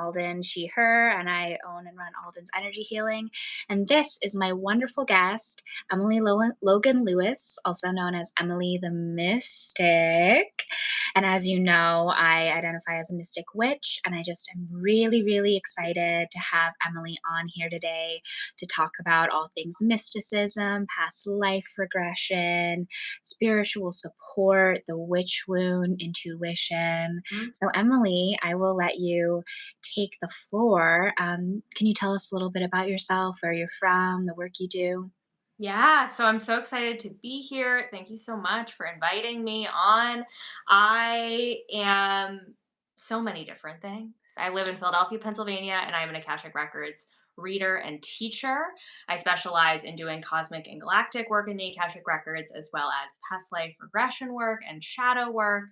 Alden, she, her, and I own and run Alden's Energy Healing. And this is my wonderful guest, Logan Lewis, also known as Emily the Mystic. And as you know, I identify as a mystic witch, and I just am really, really excited to have Emily on here today to talk about all things mysticism, past life regression, spiritual support, the witch wound, intuition. Mhm. So, Emily, I will let you take the floor. Can you tell us a little bit about yourself, where you're from, the work you do? Yeah, so I'm so excited to be here. Thank you so much for inviting me on. I am so many different things. I live in Philadelphia, Pennsylvania, and I'm an Akashic Records reader and teacher. I specialize in doing cosmic and galactic work in the Akashic Records, as well as past life regression work and shadow work.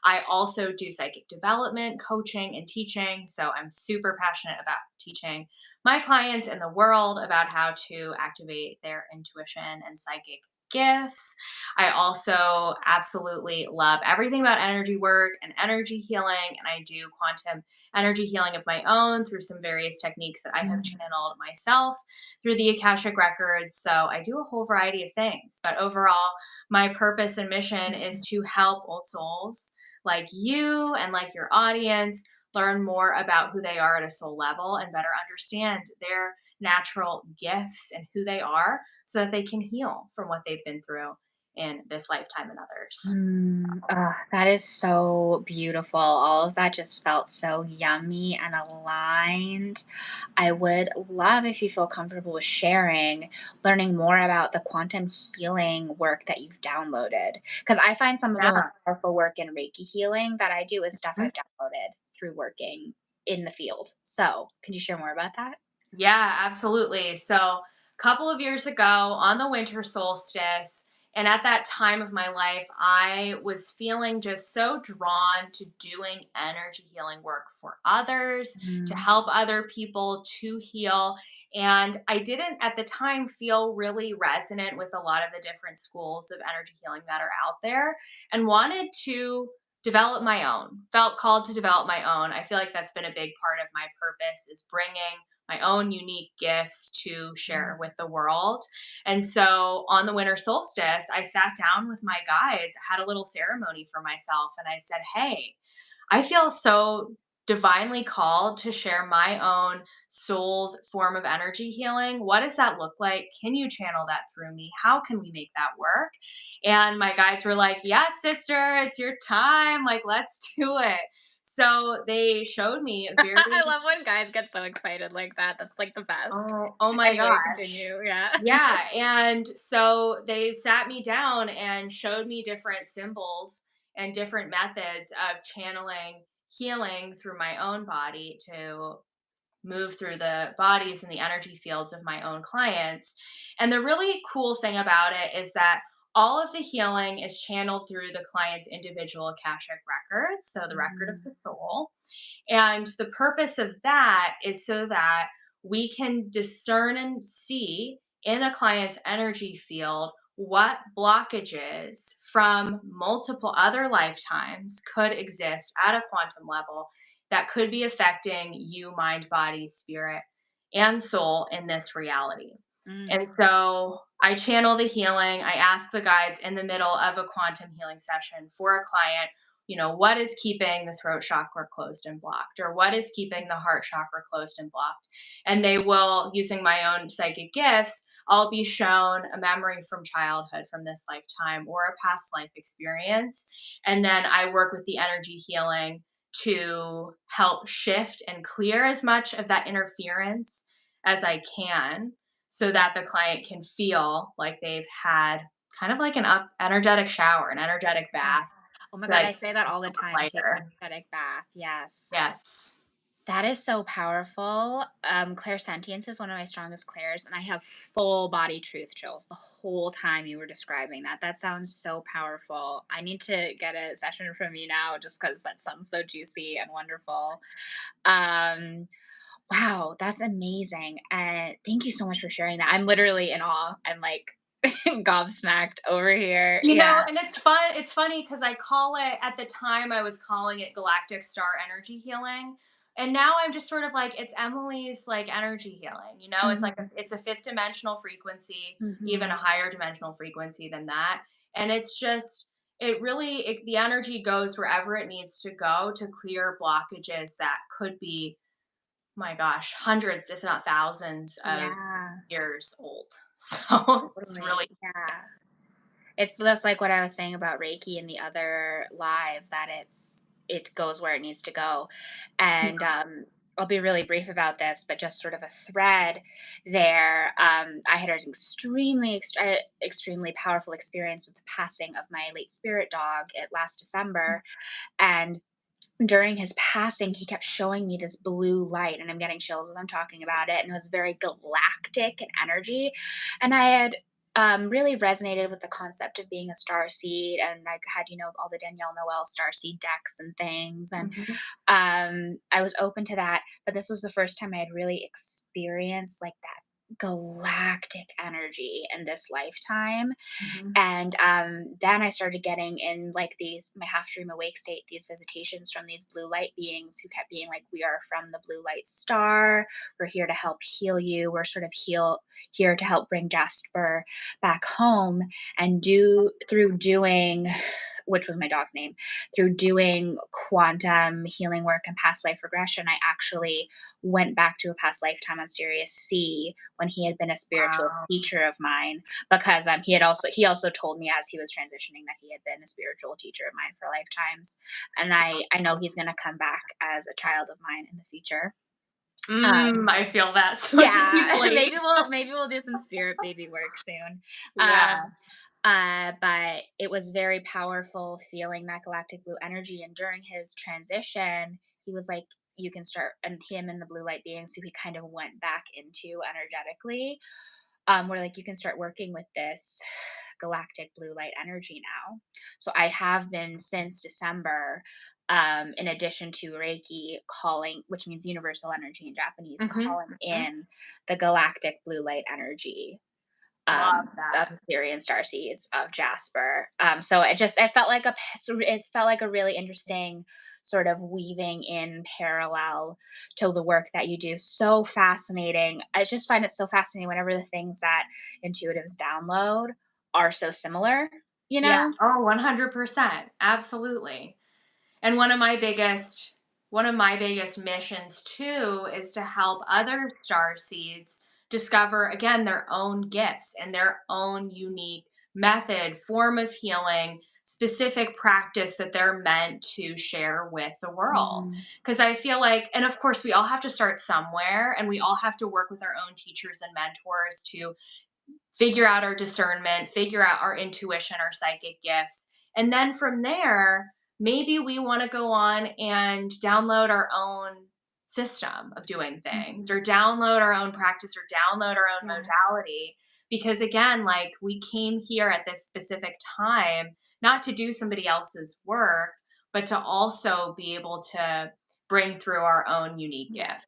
I also do psychic development, coaching, and teaching. So I'm super passionate about teaching my clients and the world about how to activate their intuition and psychic gifts. I also absolutely love everything about energy work and energy healing, and I do quantum energy healing of my own through some various techniques that I have Mm. channeled myself through the Akashic Records. So I do a whole variety of things, but overall, my purpose and mission is to help old souls like you and like your audience learn more about who they are at a soul level and better understand their natural gifts and who they are so that they can heal from what they've been through in this lifetime and others. That is so beautiful. All of that just felt so yummy and aligned. I would love if you feel comfortable with sharing, learning more about the quantum healing work that you've downloaded. Because I find some of the most Yeah. powerful work in Reiki healing that I do is stuff Mhm. I've downloaded through working in the field. So, can you share more about that? Yeah, absolutely. So, a couple of years ago on the winter solstice, and at that time of my life, I was feeling just so drawn to doing energy healing work for others, to Mm. help other people to heal. And I didn't at the time feel really resonant with a lot of the different schools of energy healing that are out there and wanted to develop my own, felt called to develop my own. I feel like that's been a big part of my purpose is bringing my own unique gifts to share with the world. And so on the winter solstice, I sat down with my guides, had a little ceremony for myself, and I said, "Hey, I feel so divinely called to share my own soul's form of energy healing. What does that look like? Can you channel that through me? How can we make that work?" And my guides were like, "Yes, sister, it's your time. Like, let's do it." So they showed me I very love when guys get so excited like that. That's like the best. oh my Anyway, gosh. continue. Yeah. Yeah, and so they sat me down and showed me different symbols and different methods of channeling healing through my own body to move through the bodies and the energy fields of my own clients. And the really cool thing about it is that all of the healing is channeled through the client's individual Akashic records, so the record of Mm. the soul. And the purpose of that is so that we can discern and see in a client's energy field what blockages from multiple other lifetimes could exist at a quantum level that could be affecting you, mind, body, spirit, and soul in this reality. Mm. And so I channel the healing. I ask the guides in the middle of a quantum healing session for a client, what is keeping the throat chakra closed and blocked, or what is keeping the heart chakra closed and blocked. And they will, using my own psychic gifts, I'll be shown a memory from childhood from this lifetime or a past life experience. And then I work with the energy healing to help shift and clear as much of that interference as I can so that the client can feel like they've had kind of like an up energetic shower, an energetic Ah, bath oh my to god, like I say that all the time too, lighter. energetic bath, yes. Yes. That is so powerful. Clairsentience is one of my strongest clairs, and I have full body truth chills the whole time you were describing that. That sounds so powerful. I need to get a session from you now just because that sounds so juicy and wonderful. Um, wow, that's amazing. And thank you so much for sharing that. I'm literally in awe. I'm like gobsmacked over here. Yeah. And it's fun. It's funny because I call it at the time I was calling it galactic star energy healing And now I'm just sort of like, it's Emily's like energy healing, you know, it's like Mhm. it's a fifth dimensional frequency, even a Mhm. higher dimensional frequency than that. And it's just, it really, the energy goes wherever it needs to go to clear blockages that could be, my gosh, hundreds, if not thousands of Yeah, years old. So it's totally. really, Yeah. It's just like what I was saying about Reiki in the other live, that it goes where it needs to go. And I'll be really brief about this, but just sort of a thread there. I had an extremely powerful experience with the passing of my late spirit dog at last December, and during his passing, he kept showing me this blue light, and I'm getting chills as I'm talking about it. And it was very galactic in energy. And I had really resonated with the concept of being a star seed, and I had, all the Danielle Noel star seed decks and things. And mhm, I was open to that. But this was the first time I had really experienced like that galactic energy in this lifetime. mhm. And then I started getting in like my half dream awake state, these visitations from these blue light beings who kept being like, "We are from the blue light star. We're here to help heal you. We're sort of here to help bring Jasper back home." And through doing, which was my dog's name, through doing quantum healing work and past life regression, I actually went back to a past lifetime on Sirius C when he had been a spiritual Wow. teacher of mine, because he also told me as he was transitioning that he had been a spiritual teacher of mine for lifetimes, and I know he's going to come back as a child of mine in the future. Mm, I feel that so Yeah, deeply. maybe we'll do some spirit baby work soon. Yeah. um but it was very powerful feeling that galactic blue energy, and during his transition he was like, you can start, and him and the blue light beings who he kind of went back into energetically, where like, you can start working with this galactic blue light energy now. So I have been since December, in addition to Reiki, calling, which means universal energy in Japanese, Mhm, calling mhm. in the galactic blue light energy Love of that. Syrian starseeds of Jasper. So it felt like it felt like a really interesting sort of weaving in parallel to the work that you do. So fascinating. I just find it so fascinating whenever the things that intuitives download are so similar, you Yeah. know? Oh, 100%. Absolutely. And one of my biggest missions too is to help other star seeds discover again their own gifts and their own unique method, form of healing, specific practice that they're meant to share with the world. Mm, Because I feel like, and of course, we all have to start somewhere and we all have to work with our own teachers and mentors to figure out our discernment, figure out our intuition, our psychic gifts. And then from there, maybe we want to go on and download our own system of doing things mhm. or download our own practice or download our own Yeah. modality. Because again, like we came here at this specific time, not to do somebody else's work, but to also be able to bring through our own unique Yeah. gift.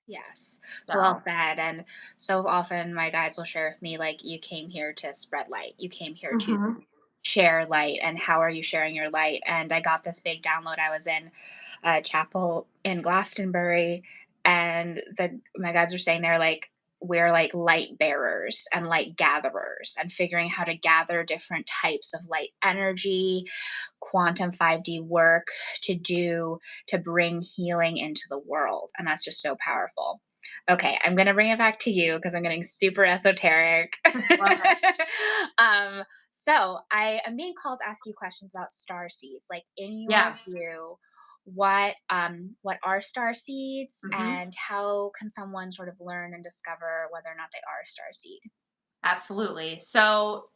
Yes. So well So, said. And so often my guys will share with me, like, you came here to spread light. You came here to mhm. share light. And how are you sharing your light? And I got this big download. I was in a chapel in Glastonbury, and my guys were saying they're like, we're like light bearers and light gatherers, and figuring how to gather different types of light energy, quantum 5D work to bring healing into the world. And that's just so powerful. Okay, I'm going to bring it back to you because I'm getting super esoteric. Love it. um, so I am being called to ask you questions about star seeds. Like, in your Yeah. view, what are star seeds, Mhm. and how can someone sort of learn and discover whether or not they are a star seed? Absolutely. So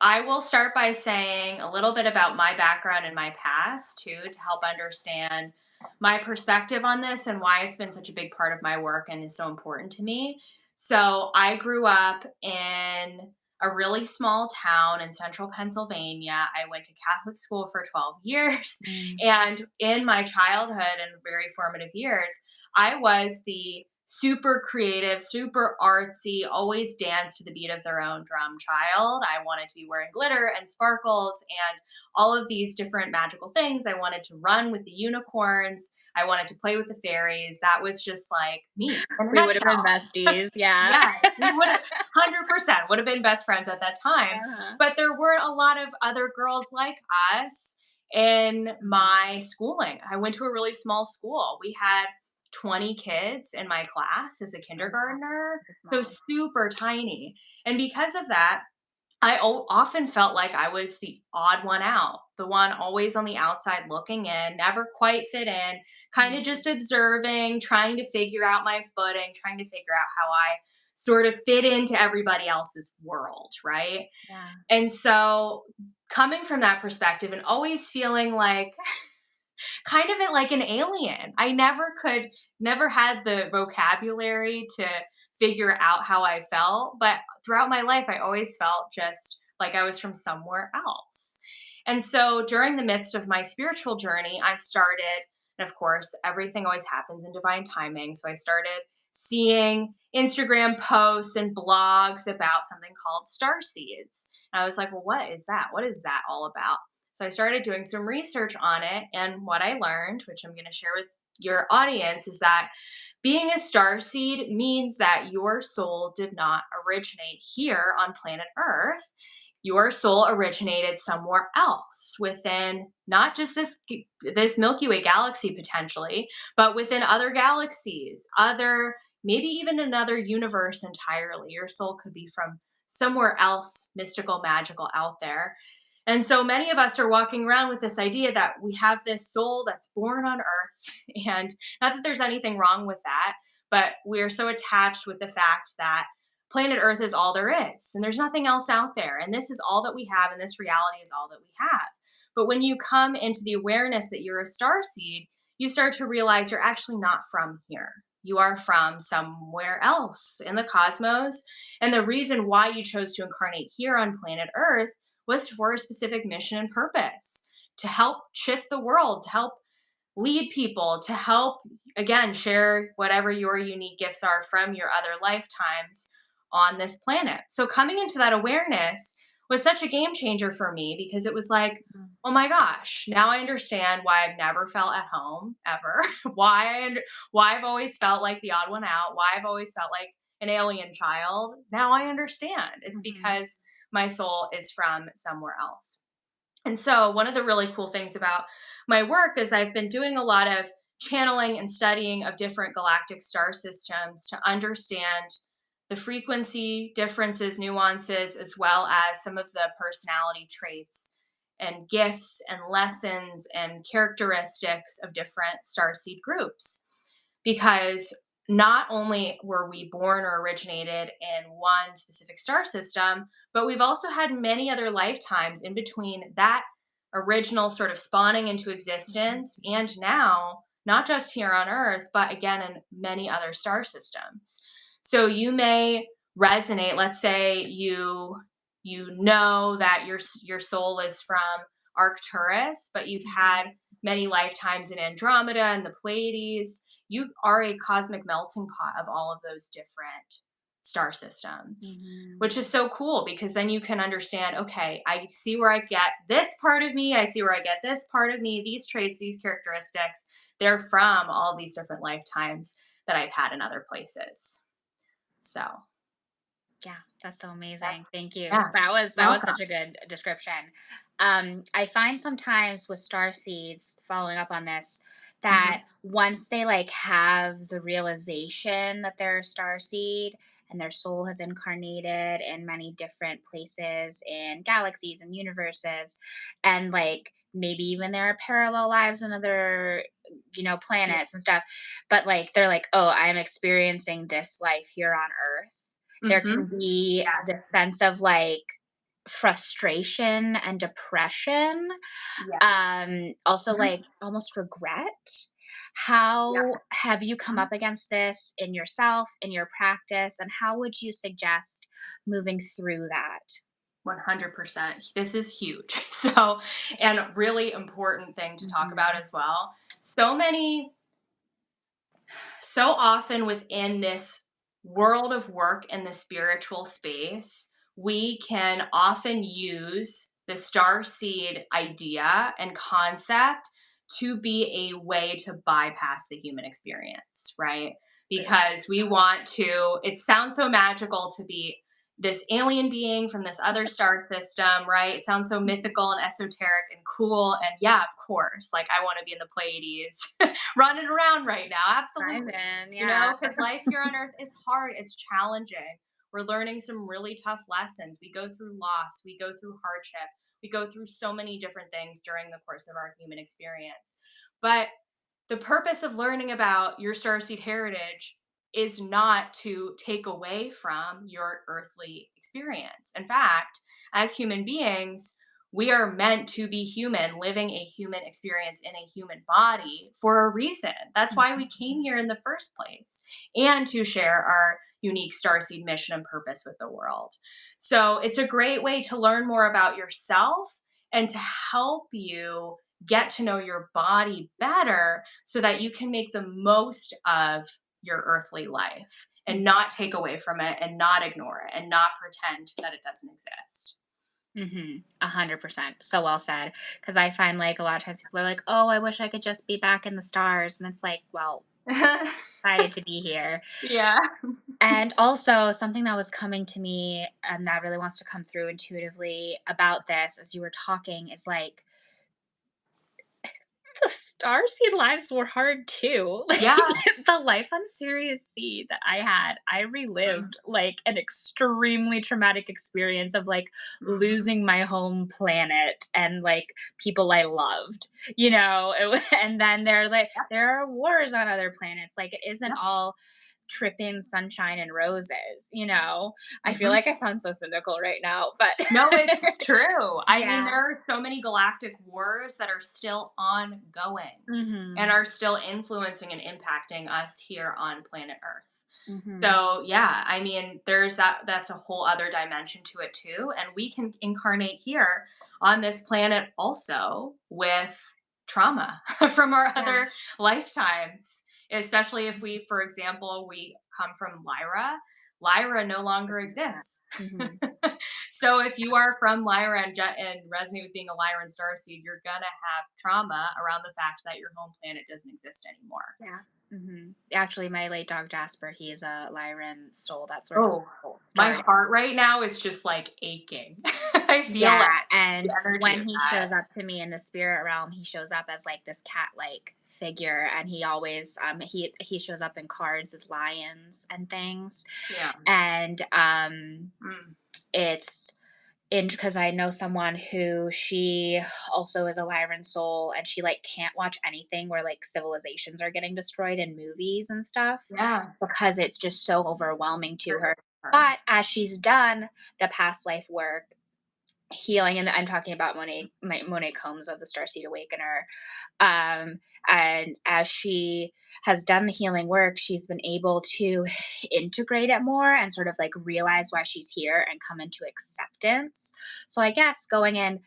I will start by saying a little bit about my background and my past too, to help understand my perspective on this and why it's been such a big part of my work and is so important to me. So I grew up in a really small town in central Pennsylvania. I went to Catholic school for 12 years. Mm, And in my childhood and very formative years, I was the super creative, super artsy, always dance to the beat of their own drum child. I wanted to be wearing glitter and sparkles and all of these different magical things. I wanted to run with the unicorns. I wanted to play with the fairies. That was just like me in a We would have been nutshell. besties, yeah. Yes, we would have 100% would have been best friends at that time. Uh-huh. But there were a lot of other girls like us in Mhm. my schooling. I went to a really small school. We had 20 kids in my class as a Oh, wow. kindergartner, Super so small. super tiny. And because of that, often felt like I was the odd one out, the one always on the outside looking in, never quite fit in, kind of Mhm. just observing, trying to figure out my footing, trying to figure out how I sort of fit into everybody else's world, right? Yeah. And so coming from that perspective and always feeling like kind of it like an alien. I never had the vocabulary to figure out how I felt, but throughout my life, I always felt just like I was from somewhere else. And so during the midst of my spiritual journey, I started, and of course, everything always happens in divine timing. So I started seeing Instagram posts and blogs about something called Starseeds. And I was like, well, what is that? What is that all about? So I started doing some research on it. And what I learned, which I'm going to share with your audience, is that being a star seed means that your soul did not originate here on planet Earth. Your soul originated somewhere else within not just this Milky Way galaxy potentially, but within other galaxies, other maybe even another universe entirely. Your soul could be from somewhere else mystical, magical out there. And so many of us are walking around with this idea that we have this soul that's born on earth. And not that there's anything wrong with that, but we're so attached with the fact that planet earth is all there is and there's nothing else out there. And this is all that we have. And this reality is all that we have. But when you come into the awareness that you're a star seed, you start to realize you're actually not from here. You are from somewhere else in the cosmos. And the reason why you chose to incarnate here on planet earth was for a specific mission and purpose to help shift the world, to help lead people, to help, again, share whatever your unique gifts are from your other lifetimes on this planet. So coming into that awareness was such a game changer for me because it was like, Mhm. oh my gosh, now I understand why I've never felt at home ever, why I've always felt like the odd one out, why I've always felt like an alien child. Now I understand. It's Mhm. because my soul is from somewhere else. And so, one of the really cool things about my work is I've been doing a lot of channeling and studying of different galactic star systems to understand the frequency differences, nuances, as well as some of the personality traits and gifts and lessons and characteristics of different starseed groups. Because not only were we born or originated in one specific star system, but we've also had many other lifetimes in between that original sort of spawning into Mhm. existence and now, not just here on Earth, but again in many other star systems. So you may resonate, let's say you know that your soul is from Arcturus, but you've Mhm. had many lifetimes in Andromeda and the Pleiades. You are a cosmic melting pot of all of those different star systems, Mhm. which is so cool because then you can understand, okay, I see where I get this part of me, I see where I get this part of me, these traits, these characteristics, they're from all these different lifetimes that I've had in other places. So Yeah, that's so that's, amazing. Thank you. yeah, That was welcome. such a good description. I find sometimes with star seeds, following up on this, that Hmm. once they like have the realization that they're a star seed and their soul has incarnated in many different places in galaxies and universes, and like maybe even there are parallel lives in other, Yeah. planets and stuff, but like they're like, oh, I'm experiencing this life here on Earth. There Hmm. can be Yeah. the sense of, like, frustration and depression, Yeah. also, Mhm. like, almost regret. Yeah. How have you come Mhm. up against this in yourself, in your practice, and how would you suggest moving through that? 100%. This is huge. So, and really important thing to talk about Mhm. as well. So many So often within this world of work in the spiritual space, we can often use the star seed idea and concept to be a way to bypass the human experience, right? Because we want to, it sounds so magical to be this alien being from this other star system, right? It sounds so mythical and esoteric and cool. And yeah, of course, like I want to be in the Pleiades running around right now. Absolutely. Simon, You yeah. know, because life here on earth is hard, it's challenging. We're learning some really tough lessons. We go through loss, we go through hardship, we go through so many different things during the course of our human experience. But the purpose of learning about your starseed heritage is not to take away from your earthly experience. In fact, as human beings, we are meant to be human, living a human experience in a human body for a reason. That's why we came here in the first place, and to share our unique starseed mission and purpose with the world. So it's a great way to learn more about yourself and to help you get to know your body better so that you can make the most of your earthly life and not take away from it and not ignore it and not pretend that it doesn't exist. 100%. So well said. Because I find like a lot of times people are like, "Oh, I wish I could just be back in the stars," and it's like, well, excited to be here. Yeah. And also something that was coming to me and that really wants to come through intuitively about this as you were talking is like the starseed lives were hard too. Like Yeah. the life on Sirius C that I had, I relived like an extremely traumatic experience of like Mhm. losing my home planet and like people I loved, you know. And then Yep. there are wars on other planets. Like it isn't Yep. all tripping sunshine and roses, you know. I feel Mhm. like I sound so cynical right now, but No, it's true. I mean, yeah. there are so many galactic wars that are still ongoing and Mhm. are still influencing and impacting us here on planet Earth. Mhm. So, yeah, I mean, there's that's a whole other dimension to it too, and we can incarnate here on this planet also with trauma from our Yeah. other lifetimes, especially if we, for example, we come from Lyra. Lyra no longer exists. Mhm. So if you are from Lyra and resonate with being a Lyran starseed, you're gonna have trauma around the fact that your home planet doesn't exist anymore. Yeah. Actually, my late dog Jasper, he is a Lyran soul. That's where his Oh, soul my started. heart right now is just like aching. I feel Yeah, like the and energy when of he that. shows up to me in the spirit realm, he shows up as like this cat-like figure, and he always he shows up in cards as lions and things, Yeah. and Mm. it's because I know someone who she also is a Lyran soul, and she like can't watch anything where like civilizations are getting destroyed in movies and stuff Yeah. because it's just so overwhelming to Triggers her. her. But as she's done the past life work, healing, and I'm talking about Monet Combs of the Starseed Awakener. Um, and as she has done the healing work, she's been able to integrate it more and sort of like realize why she's here and come into acceptance. So I guess going in,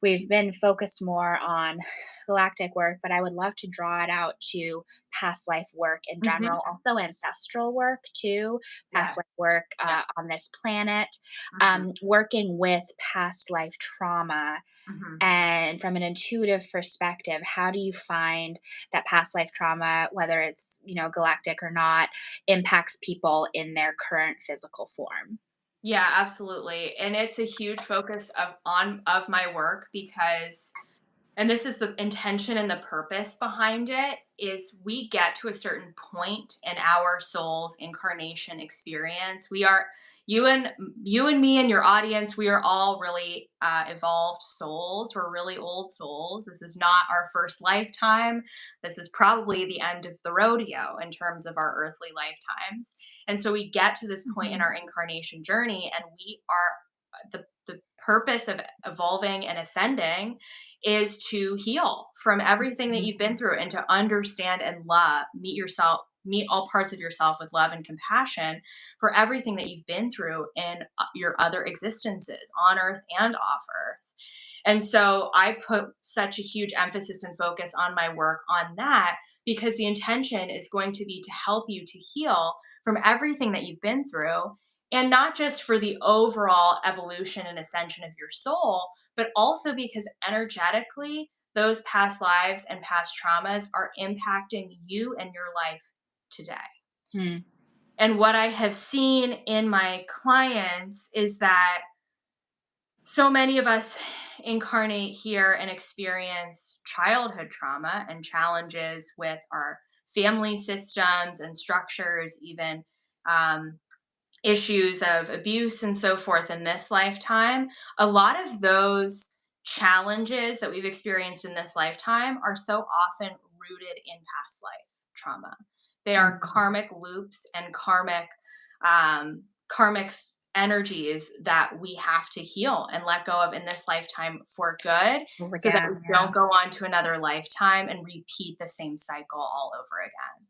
we've been focused more on galactic work, but I would love to draw it out to past life work in Mhm. general, also ancestral work too, past Yeah. life work Yeah. on this planet, Mhm. working with past life trauma. Mhm. And from an intuitive perspective, how do you find that past life trauma, whether it's, you know, galactic or not, impacts people in their current physical form? Yeah, absolutely. And it's a huge focus of my work because, and this is the intention and the purpose behind it, is we get to a certain point in our soul's incarnation experience. We are, you and me and your audience, we are all really evolved souls. We're really old souls. This is not our first lifetime. This is probably the end of the rodeo in terms of our earthly lifetimes. And so we get to this point in Mhm. our incarnation journey, and we are the purpose of evolving and ascending is to heal from everything that Mhm. you've been through and to understand and love, meet yourself, meet all parts of yourself with love and compassion for everything that you've been through in your other existences on earth and off earth. And so I put such a huge emphasis and focus on my work on that because the intention is going to be to help you to heal from everything that you've been through, and not just for the overall evolution and ascension of your soul, but also because energetically, those past lives and past traumas are impacting you and your life today. Hmm. And what I have seen in my clients is that so many of us incarnate here and experience childhood trauma and challenges with our family systems and structures, even um, issues of abuse and so forth in this lifetime. A lot of those challenges that we've experienced in this lifetime are so often rooted in past life trauma. They are Mhm. karmic loops and karmic energies that we have to heal and let go of in this lifetime for good, so that we Again, yeah. don't go on to another lifetime and repeat the same cycle all over again.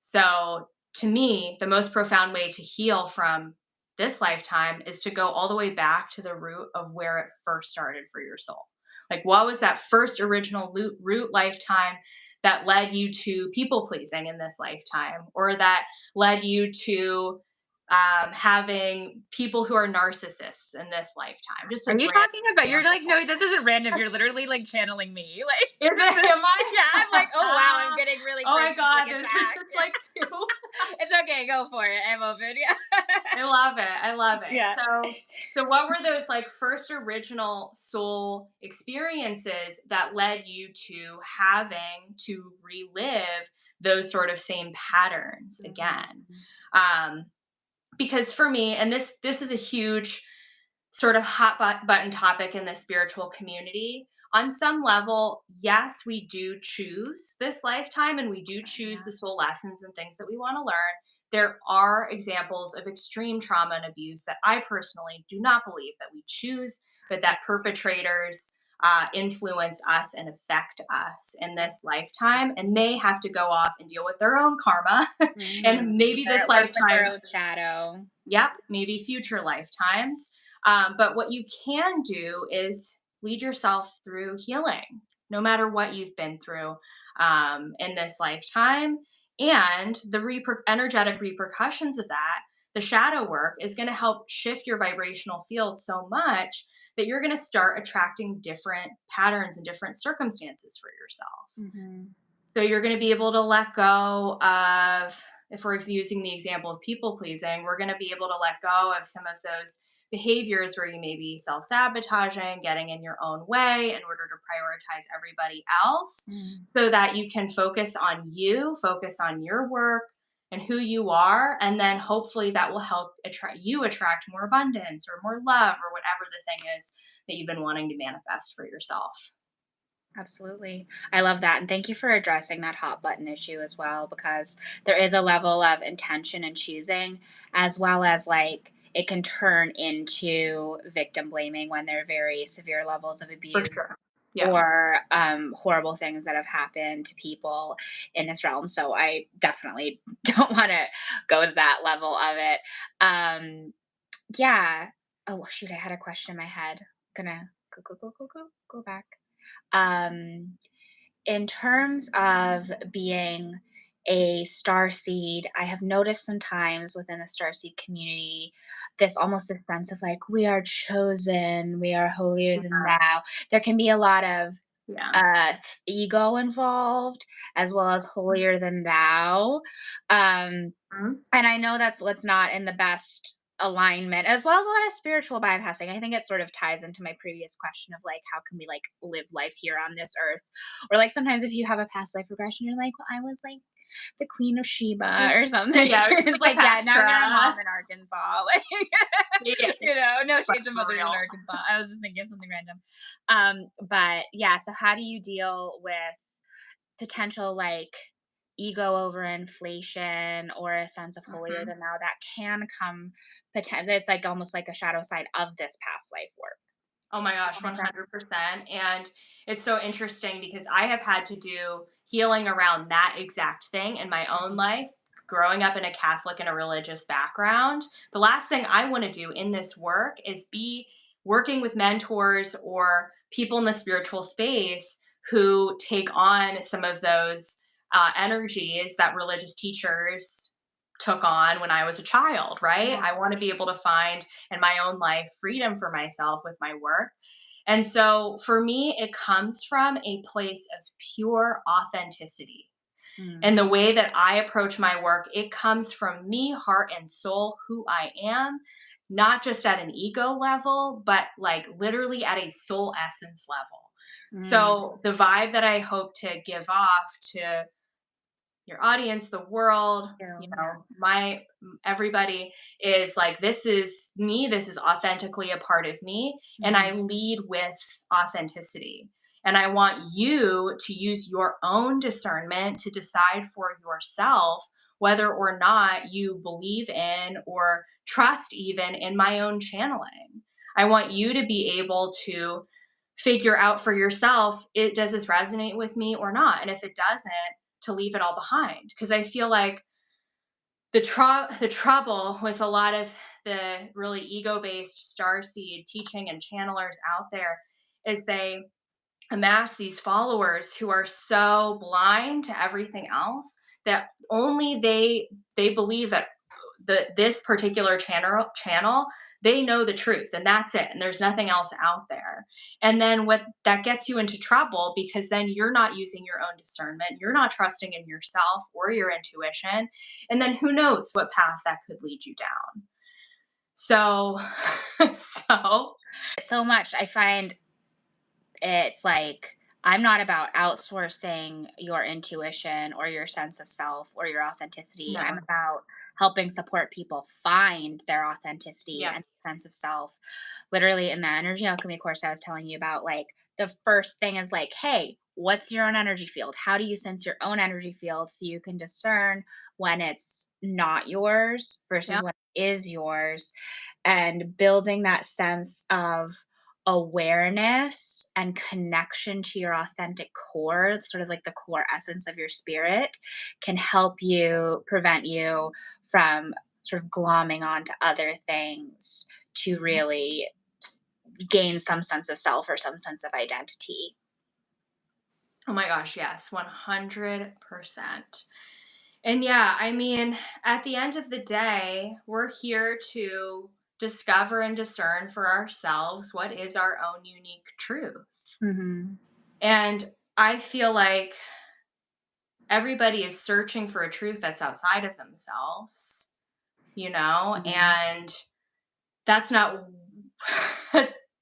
So, to me, the most profound way to heal from this lifetime is to go all the way back to the root of where it first started for your soul. Like, what was that first original root lifetime that led you to people pleasing in this lifetime, or that led you to having people who are narcissists in this lifetime? Just Are as you random talking about you're like, examples. "No, this isn't random, you're literally, like, channeling me." Like, Is this it? is Am I? yeah, I'm like, "Oh, wow, I'm getting really Oh my personally God, this was attacked." just like two. It's okay, go for it, I'm open, yeah. I love it. I love it. Yeah. So what were those like first original soul experiences that led you to having to relive those sort of same patterns Mhm. again? Um, because for me, and this is a huge sort of button topic in the spiritual community. On some level, yes, we do choose this lifetime and we do choose Yeah. the soul lessons and things that we want to learn. There are examples of extreme trauma and abuse that I personally do not believe that we choose, but that perpetrators influence us and affect us in this lifetime. And they have to go off and deal with their own karma. And Mhm. maybe this Or work with lifetime, their own shadow. yep, maybe future lifetimes. But what you can do is lead yourself through healing, no matter what you've been through in this lifetime. And the energetic repercussions of that, the shadow work, is going to help shift your vibrational field so much that you're going to start attracting different patterns and different circumstances for yourself. Mhm. So you're going to be able to let go of, if we're using the example of people pleasing, we're going to be able to let go of some of those behaviors where you may be self sabotaging, getting in your own way in order to prioritize everybody else, Mm. so that you can focus on you, focus on your work and who you are. And then hopefully that will help attract more abundance or more love or whatever the thing is that you've been wanting to manifest for yourself. Absolutely. I love that. And thank you for addressing that hot button issue as well, because there is a level of intention and choosing, as well as like it can turn into victim blaming when there are very severe levels of For abuse sure. Yeah. or horrible things that have happened to people in this realm. So I definitely don't want to go to that level of it. Yeah. Oh, shoot. I had a question in my head. Gonna go back. Um, in terms of being a star seed, I have noticed sometimes within the star seed community, this almost a sense of like, we are chosen, we are holier than Yeah. thou. There can be a lot of Yeah. ego involved as well as holier than thou. Um, Mhm. and I know that's what's not in the best alignment, as well as a lot of spiritual bypassing. I think it sort of ties into my previous question of like, how can we like live life here on this earth? Or like sometimes if you have a past life regression, you're like, well, I was like the Queen of Sheba or something. Yeah, it's It's like, yeah, now you're a Cleopatra. mom in Arkansas. Like, Yeah, no but shade to for mothers in real. Arkansas. I was just thinking of something random. But yeah, so how do you deal with potential like ego over inflation or a sense of holier Mhm. than thou that can come it's like almost like a shadow side of this past life work. Oh my That gosh, makes sense? 100%. And it's so interesting because I have had to do healing around that exact thing in my own life. Growing up in a Catholic and a religious background, the last thing I want to do in this work is be working with mentors or people in the spiritual space who take on some of those energies that religious teachers took on when I was a child, right? Yeah. I want to be able to find in my own life freedom for myself with my work. And so for me, it comes from a place of pure authenticity. And Mm. the way that I approach my work, it comes from me, heart and soul, who I am, not just at an ego level, but like literally at a soul essence level. Mm. So the vibe that I hope to give off to your audience, the world, Yeah. Yeah. my everybody is like, this is me, this is authentically a part of me, and Mhm. I lead with authenticity. And I want you to use your own discernment to decide for yourself whether or not you believe in or trust even in my own channeling. I want you to be able to figure out for yourself, it does this resonate with me or not? And if it doesn't, to leave it all behind, because I feel like the trouble with a lot of the really ego-based starseed teaching and channelers out there is they amass these followers who are so blind to everything else that only they believe that this particular channel they know the truth and that's it, and there's nothing else out there. And then what that gets you into trouble, because then you're not using your own discernment, you're not trusting in yourself or your intuition, and then who knows what path that could lead you down. So so So much. I find it's like I'm not about outsourcing your intuition or your sense of self or your authenticity. I'm no. about helping support people find their authenticity Yeah. and sense of self. Literally in the energy alchemy course I was telling you about, like the first thing is like, hey, what's your own energy field? How do you sense your own energy field so you can discern when it's not yours Yeah. versus when it is yours? And building that sense of awareness and connection to your authentic core, sort of like the core essence of your spirit, can help you prevent you from sort of glomming onto other things to Mhm. really gain some sense of self or some sense of identity. Oh my gosh, yes, 100%. And yeah, I mean, at the end of the day, we're here to discover and discern for ourselves what is our own unique truth. Mhm. And I feel like everybody is searching for a truth that's outside of themselves, Mhm. and that's not,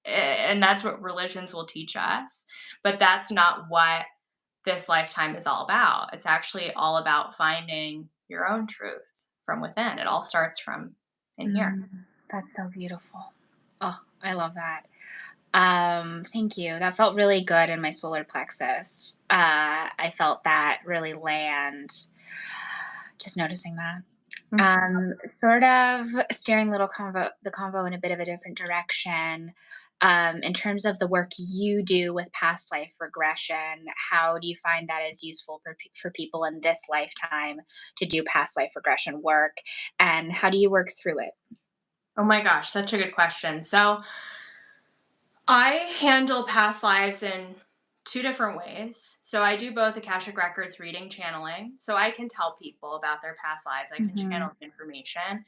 and that's what religions will teach us, but that's not what this lifetime is all about. It's actually all about finding your own truth from within. It all starts from in here. Mm, that's so beautiful. Oh, I love that. Thank you. That felt really good in my solar plexus. I felt that really land. Just noticing that. Mm. Sort of steering the convo in a bit of a different direction. In terms of the work you do with past life regression, how do you find that is useful for people in this lifetime to do past life regression work, and how do you work through it? Oh my gosh, such a good question. So I handle past lives in two different ways. So I do both Akashic Records reading channeling. So I can tell people about their past lives. I can Hmm. channel information.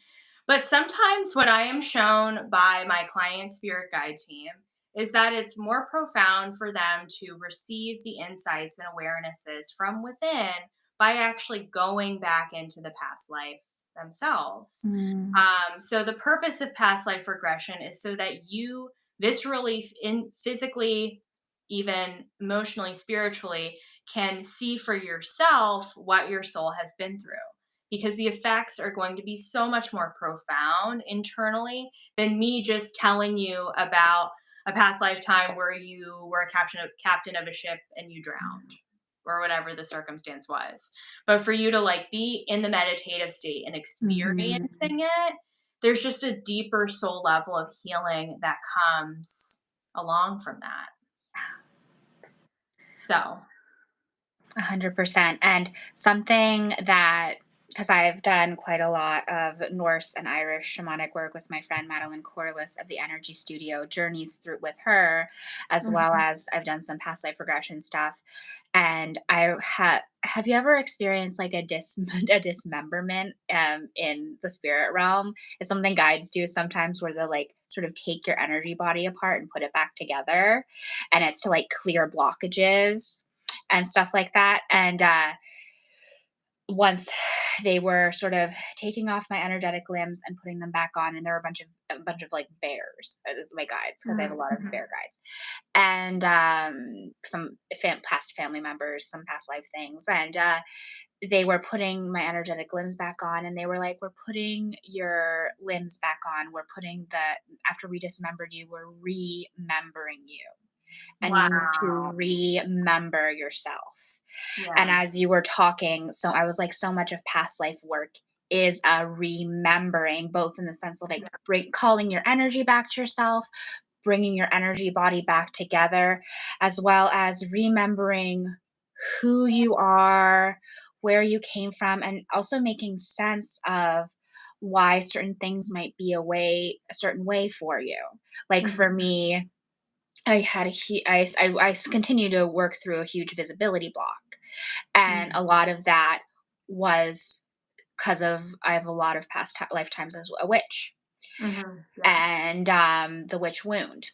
But sometimes what I am shown by my client spirit guide team is that it's more profound for them to receive the insights and awarenesses from within by actually going back into the past life themselves. Mm. So the purpose of past life regression is so that you viscerally, in physically, even emotionally, spiritually, can see for yourself what your soul has been through, because the effects are going to be so much more profound internally than me just telling you about a past lifetime where you were a captain of a ship and you drowned or whatever the circumstance was. But for you to like be in the meditative state and Mhm. experiencing it, there's just a deeper soul level of healing that comes along from that. So, 100%. And something that because I've done quite a lot of Norse and Irish shamanic work with my friend Madeline Corliss of the Energy Studio, journeys through with her, as well Mhm. as I've done some past life regression stuff. And have you ever experienced like a a dismemberment in the spirit realm? It's something guides do sometimes where they'll like sort of take your energy body apart and put it back together. And it's to like clear blockages and stuff like that. And once they were sort of taking off my energetic limbs and putting them back on, and there were a bunch of like bears. This is my guides because I have a Mhm. lot of Mhm. bear guides, and some past family members, some past life things, and they were putting my energetic limbs back on, and they were like, "We're putting your limbs back on. We're putting the after we dismembered you, we're remembering you." And you need to Wow. remember yourself. And Yeah. as you were talking, so I was like, so much of past life work is a remembering, both in the sense of like Yeah. calling your energy back to yourself, bringing your energy body back together, as well as remembering who you are, where you came from, and also making sense of why certain things might be a certain way for you. Like Mhm. for me, I had a hu I continue to work through a huge visibility block, and Mhm. a lot of that was because of I have a lot of past lifetimes as a witch, Mhm. Yeah. and, the witch wound,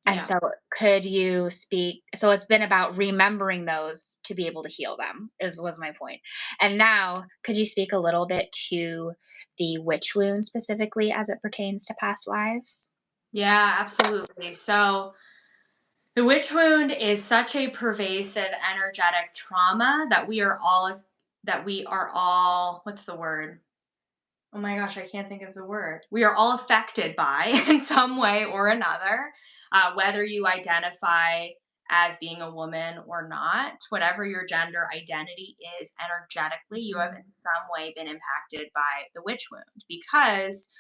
and Yeah. so could you speak so it's been about remembering those to be able to heal them was my point, and now could you speak a little bit to the witch wound specifically as it pertains to past lives? Yeah, absolutely. So the witch wound is such a pervasive energetic trauma that we are all what's the word? Oh my gosh, I can't think of the word. We are all affected by in some way or another, whether you identify as being a woman or not, whatever your gender identity is energetically, you have in Mhm. some way been impacted by the witch wound because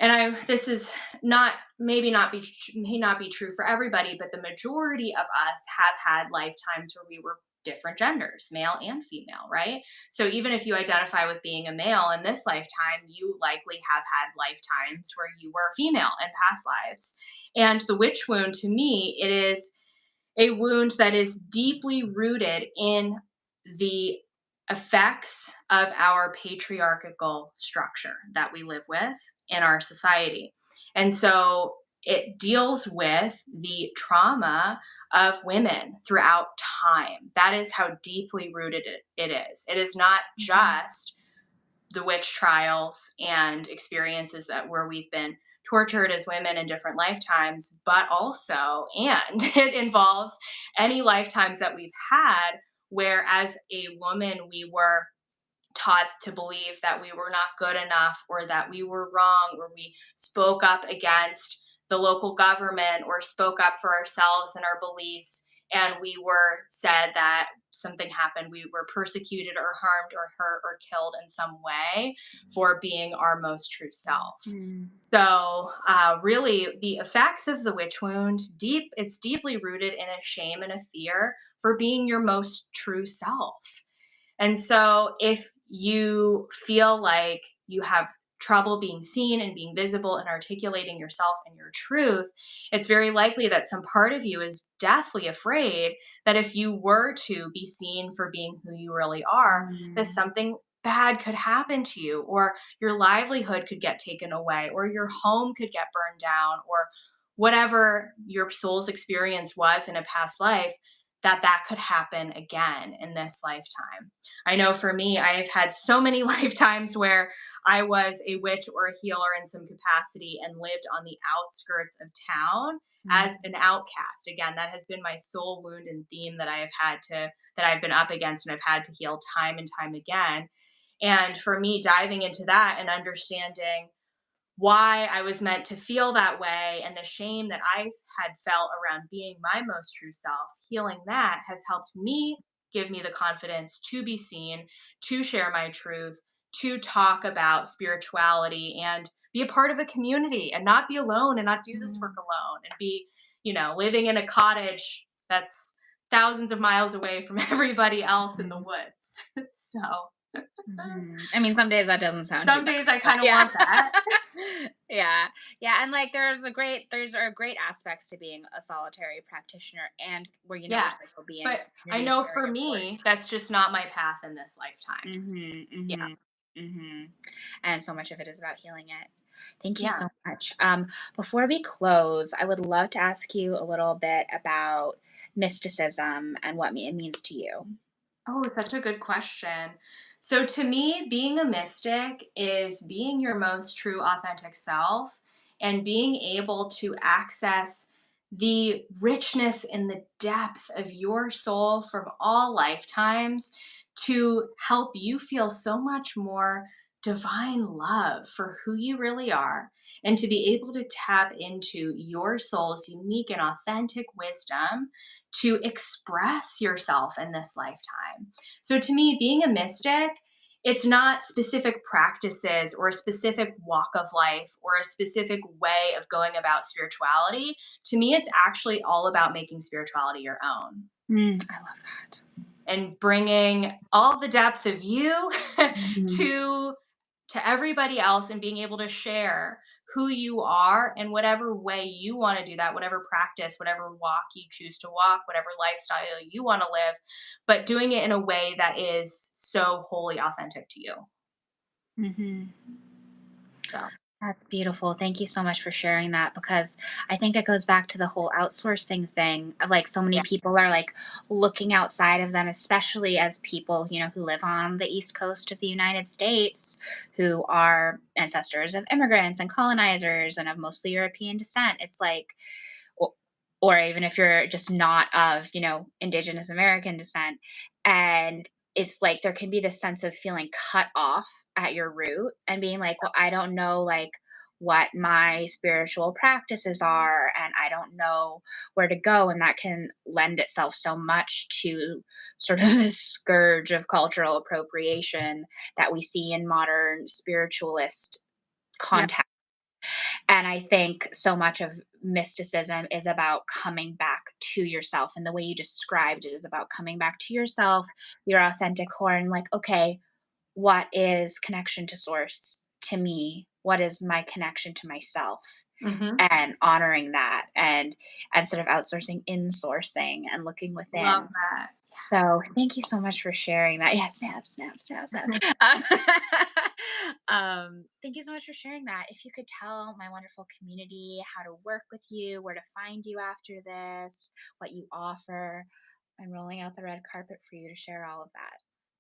and I this is not maybe not be may not be true for everybody, but the majority of us have had lifetimes where we were different genders, male and female, right? So even if you identify with being a male in this lifetime, you likely have had lifetimes where you were female in past lives. And the witch wound to me, it is a wound that is deeply rooted in the effects of our patriarchal structure that we live with in our society. And so it deals with the trauma of women throughout time. That is how deeply rooted it is. It is not Mhm. just the witch trials and experiences that where we've been tortured as women in different lifetimes, but also, and it involves any lifetimes that we've had where as a woman we were taught to believe that we were not good enough or that we were wrong or we spoke up against the local government or spoke up for ourselves and our beliefs and we were said that something happened we were persecuted or harmed or hurt or killed in some way for being our most true self. Mm. So really the effects of the witch wound it's deeply rooted in a shame and a fear for being your most true self. And so if you feel like you have trouble being seen and being visible and articulating yourself and your truth, it's very likely that some part of you is deathly afraid that if you were to be seen for being who you really are, that Mm. something bad could happen to you, or your livelihood could get taken away, or your home could get burned down, or whatever your soul's experience was in a past life, that could happen again in this lifetime. I know for me, I've had so many lifetimes where I was a witch or a healer in some capacity and lived on the outskirts of town as Mm. an outcast. Again, that has been my soul wound and theme that I've been up against and I've had to heal time and time again. And for me, diving into that and understanding why I was meant to feel that way and the shame that I had felt around being my most true self, healing that has helped me give me the confidence to be seen, to share my truth, to talk about spirituality and be a part of a community and not be alone and not do this work Mm. alone and be, living in a cottage that's thousands of miles away from everybody else in the Mhm. woods. So, I mean, some days that doesn't sound too Some bad, days I but kind of yeah. want that. Yeah. Yeah, and, like, there's are great aspects to being a solitary practitioner and where you know your Yes. cycle But beings. I Community is know very for important. me, that's just not my path in this lifetime. Mhm, Yeah. mhm, mhm, and so much of it is about healing it. Thank you Yeah. so much. Before we close, I would love to ask you a little bit about mysticism and what it means to you. Oh, such a good question. So, to me, being a mystic is being your most true, authentic self and being able to access the richness and the depth of your soul from all lifetimes to help you feel so much more divine love for who you really are, and to be able to tap into your soul's unique and authentic wisdom to express yourself in this lifetime. So to me, being a mystic, it's not specific practices or a specific walk of life or a specific way of going about spirituality. To me, it's actually all about making spirituality your own I love that. and bringing all the depth of you Mhm, to everybody else and being able to share who you are in whatever way you want to do that, whatever practice, whatever walk you choose to walk, whatever lifestyle you want to live, but doing it in a way that is so wholly authentic to you. mhm. So, That's beautiful. Thank you so much for sharing that because I think it goes back to the whole outsourcing thing of like so many yeah. people are like looking outside of them, especially as people, who live on the East Coast of the United States, who are ancestors of immigrants and colonizers and of mostly European descent. It's like, o- or even if you're just not of, indigenous American descent. And it's like there can be this sense of feeling cut off at your root and being like, well, I don't know, like, what my spiritual practices are, and I don't know where to go. And that can lend itself so much to sort of this scourge of cultural appropriation that we see in modern spiritualist Yeah. context. And I think so much of mysticism is about coming back to yourself. And the way you described it is about coming back to yourself, your authentic core, and like, okay, what is connection to source to me? What is my connection to myself? Hmm. And honoring that and instead of outsourcing, insourcing and looking Love within. that. So thank you so much for sharing that. Yeah, snap, snap, snap, snap. Thank you so much for sharing that. If you could tell my wonderful community how to work with you, where to find you after this, what you offer, I'm rolling out the red carpet for you to share all of that.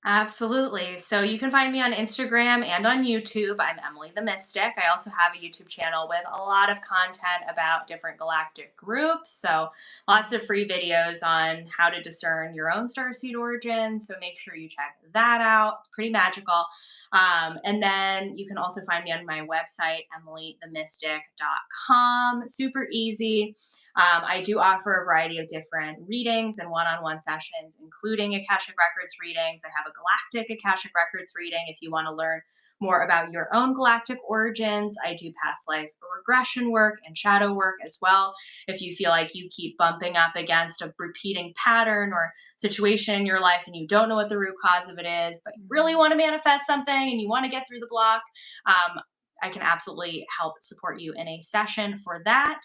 Absolutely. So you can find me on Instagram and on YouTube. I'm Emily the Mystic. I also have a YouTube channel with a lot of content about different galactic groups. So lots of free videos on how to discern your own starseed origins. So make sure you check that out. It's pretty magical. And then you can also find me on my website, emilythemystic.com. Super easy. I do offer a variety of different readings and one on one sessions, including Akashic Records readings. I have a galactic Akashic Records reading if you want to learn more about your own galactic origins. I do past life regression work and shadow work as well. If you feel like you keep bumping up against a repeating pattern or situation in your life and you don't know what the root cause of it is, but you really Mhm. want to manifest something and you want to get through the block, I can absolutely help support you in a session for that.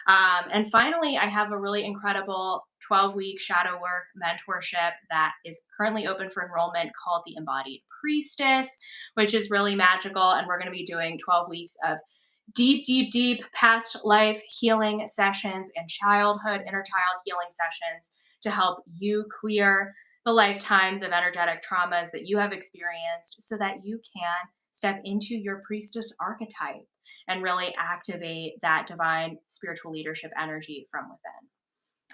And finally, I have a really incredible 12-week shadow work mentorship that is currently open for enrollment called the Embodied Priestess, which is really magical. And we're going to be doing 12 weeks of deep, deep, deep past life healing sessions and childhood, inner child healing sessions to help you clear the lifetimes of energetic traumas that you have experienced so that you can step into your priestess archetype and really activate that divine spiritual leadership energy from within.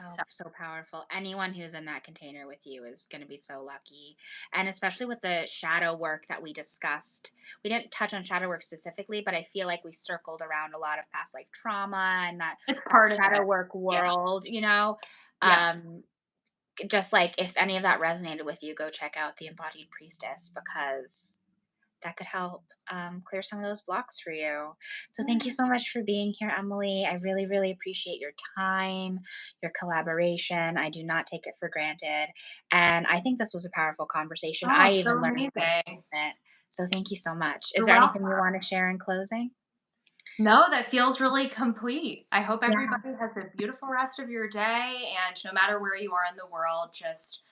Oh, So so powerful. Anyone who's in that container with you is going to be so lucky. And especially with the shadow work that we discussed. We didn't touch on shadow work specifically, but I feel like we circled around a lot of past life trauma and it's that part of shadow it. work Yeah. world. Yeah. Um, just like if any of that resonated with you, go check out the Embodied Priestess because that could help clear some of those blocks for you. So thank you Yeah. so much for being here, Emily. I really, really appreciate your time, your collaboration. I do not take it for granted. And I think this was a powerful conversation. Oh, I so even learned something amazing. from it. So thank you so much. Is You're there anything welcome. you want to share in closing? No, that feels really complete. I hope Yeah. everybody has a beautiful rest of your day. And no matter where you are in the world, just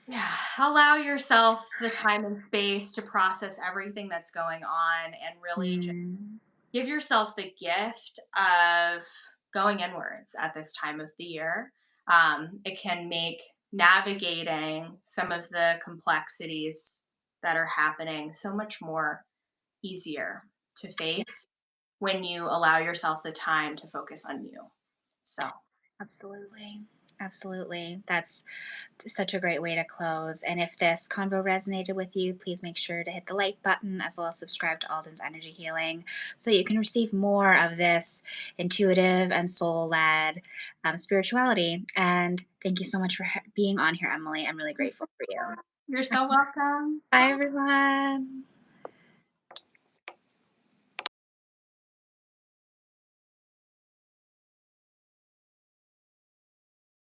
yeah, allow yourself the time and space to process everything that's going on and really just Mm, give yourself the gift of going inwards at this time of the year. It can make navigating some of the complexities that are happening so much more easier to yeah, face when you allow yourself the time to focus on you. So, absolutely. Absolutely. That's such a great way to close. And if this convo resonated with you, please make sure to hit the like button as well as subscribe to Alden's Energy Healing so you can receive more of this intuitive and soul led spirituality. And thank you so much for being on here, Emily. I'm really grateful for you. you're so welcome. Bye, Bye. everyone.